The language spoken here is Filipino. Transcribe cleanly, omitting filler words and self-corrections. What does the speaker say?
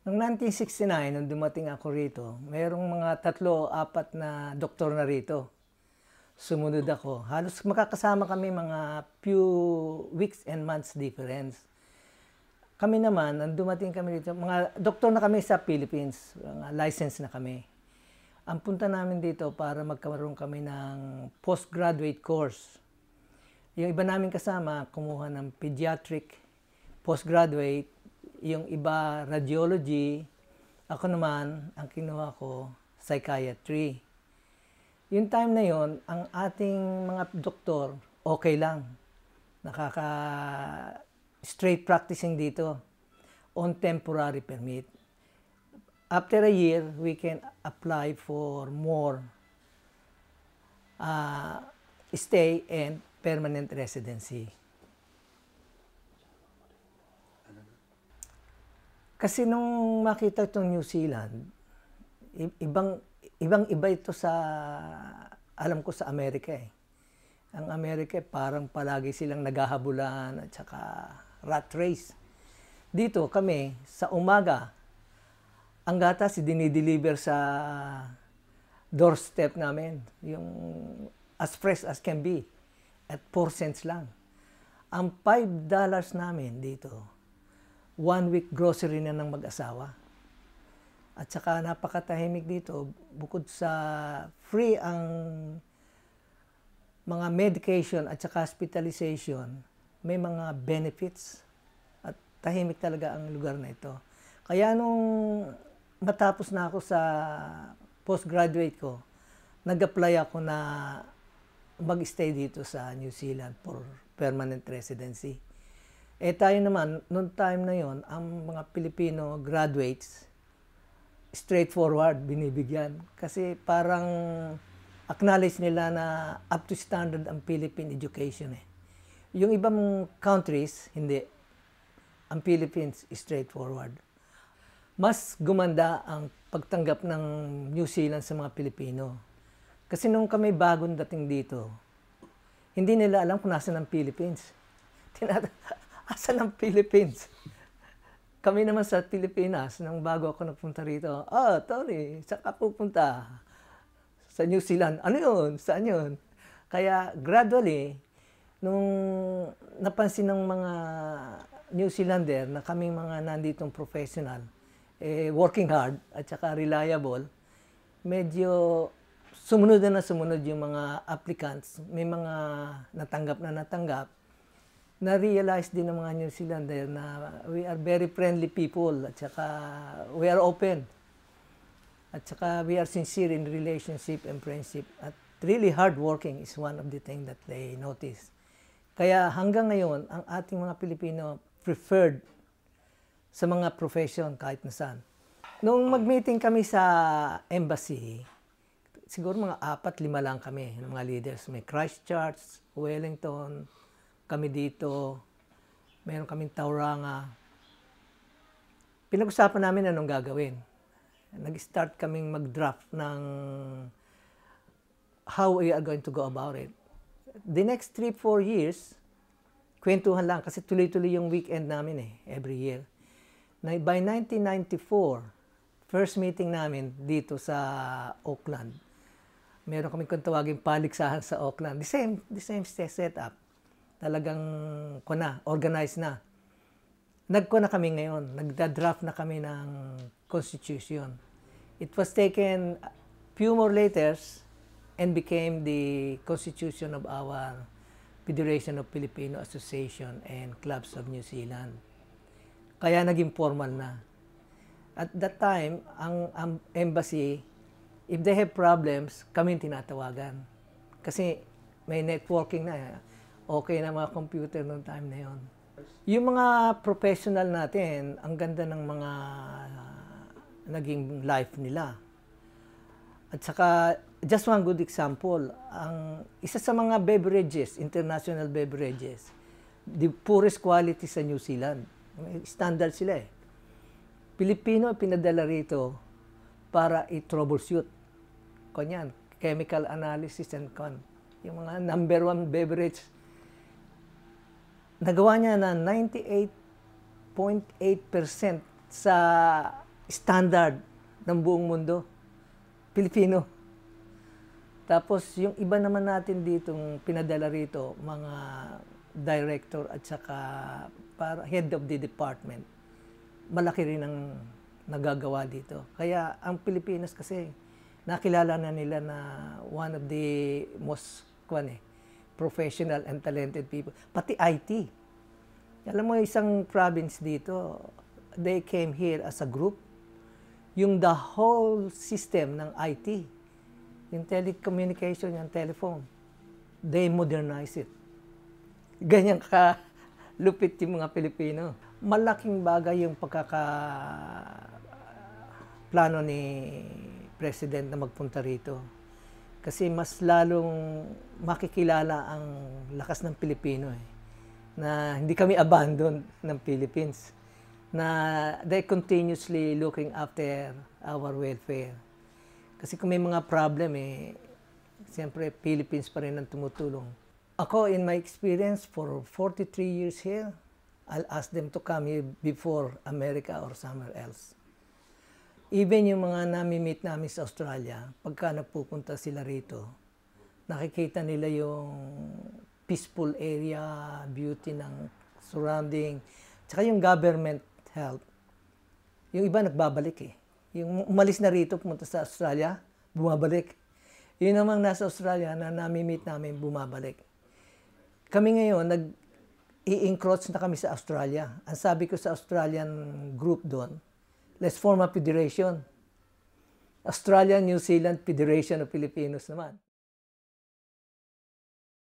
Noong 1969, nung dumating ako rito, mayroong mga 3-4 na doktor na rito. Sumunod ako. Halos makakasama kami mga few weeks and months difference. Kami naman, nung dumating kami rito, mga doktor na kami sa Philippines, license na kami. Ang punta namin dito para magkaroon kami ng postgraduate course. Yung iba namin kasama, kumuha ng pediatric postgraduate, yung iba radiology, ako naman, ang kinuha ko, psychiatry. Yung time na yon, ang ating mga doktor, okay lang. Straight practicing dito on temporary permit. After a year, we can apply for more stay and permanent residency. Kasi nung makita itong New Zealand, ibang-iba ito sa, alam ko sa Amerika eh. Ang Amerika parang palagi silang naghahabulan at saka rat race. Dito kami, sa umaga, ang gatas dinideliver sa doorstep namin. Yung as fresh as can be. At 4 cents lang. Ang $5 namin dito, 1 week grocery na ng mag-asawa. At saka napakatahimik dito, bukod sa free ang mga medication at saka hospitalization, may mga benefits. At tahimik talaga ang lugar na ito. Kaya nung matapos na ako sa postgraduate ko, nag-apply ako na mag-stay dito sa New Zealand for permanent residency. Eh tayo naman, noong time na yon, ang mga Pilipino graduates, straightforward, binibigyan. Kasi parang acknowledge nila na up to standard ang Philippine education eh. Yung ibang countries, hindi. Ang Philippines, straightforward. Mas gumanda ang pagtanggap ng New Zealand sa mga Pilipino. Kasi nung kami bagong dating dito, hindi nila alam kung nasan ang Philippines. Asan ang Philippines? Kami naman sa Pilipinas, nang bago ako nagpunta rito, Tony, saan ka pupunta? Sa New Zealand. Ano yun? Saan yun? Kaya gradually, nung napansin ng mga New Zealander na kaming mga nanditong professional, working hard at saka reliable, medyo sumunod na yung mga applicants. May mga natanggap, na-realize din ng mga New Zealander na we are very friendly people at saka we are open. At saka we are sincere in relationship and friendship. At really hardworking is one of the things that they notice. Kaya hanggang ngayon, ang ating mga Pilipino preferred sa mga profession kahit na saan. Nung mag-meeting kami sa embassy, siguro mga 4-5 lang kami, ng mga leaders. May Christchurch, Wellington, kami dito, mayroon kaming Tauranga. Pinag-usapan namin anong gagawin. Nag-start kaming mag-draft ng how we are going to go about it. The next 3-4 years, kwentuhan lang kasi tuloy-tuloy yung weekend namin every year. By 1994, first meeting namin dito sa Auckland. Meron kaming kung tawagin paligsahan sa Auckland. The same setup. Talagang organized na. Na kami ngayon. Nagda-draft na kami ng Constitution. It was taken few more letters and became the Constitution of our Federation of Filipino Association and Clubs of New Zealand. Kaya naging formal na. At that time, ang embassy, if they have problems, kami tinatawagan. Kasi may networking na. Okay na mga computer noong time na yon. Yung mga professional natin, ang ganda ng mga naging life nila. At saka, just one good example, isa sa mga beverages, international beverages, the poorest quality sa New Zealand. May standard sila eh. Pilipino pinadala rito para i-troubleshoot. Kanyan, chemical analysis and yung mga number 1 beverage. Nagawa niya na 98.8% sa standard ng buong mundo. Pilipino. Tapos yung iba naman natin ditong pinadala rito, mga director at saka para head of the department, malaki rin ang nagagawa dito. Kaya ang Pilipinas kasi, nakilala na nila na one of the most professional and talented people. Pati IT. Alam mo, isang province dito, they came here as a group. Yung the whole system ng IT, yung telecommunication, yung telephone, they modernize it. Ganyan ka-lupit yung mga Pilipino. Malaking bagay yung pagkakaplano ni President na magpunta rito. Kasi mas lalong makikilala ang lakas ng Pilipino eh. Na hindi kami abandoned ng Philippines. Na they continuously looking after our welfare. Kasi kung may mga problem eh, siyempre Philippines pa rin ang tumutulong. Ako, in my experience, for 43 years here, I'll ask them to come here before America or somewhere else. Even yung mga nami-meet namin sa Australia, pagka nagpupunta sila rito, nakikita nila yung peaceful area, beauty ng surrounding, tsaka yung government help. Yung iba nagbabalik eh. Yung umalis na rito, pumunta sa Australia, bumabalik. Yun namang nasa Australia na nami-meet namin, bumabalik. Kami ngayon, nag-i-encroach na kami sa Australia. Ang sabi ko sa Australian group doon, let's form a federation. Australia, New Zealand Federation of Filipinos naman.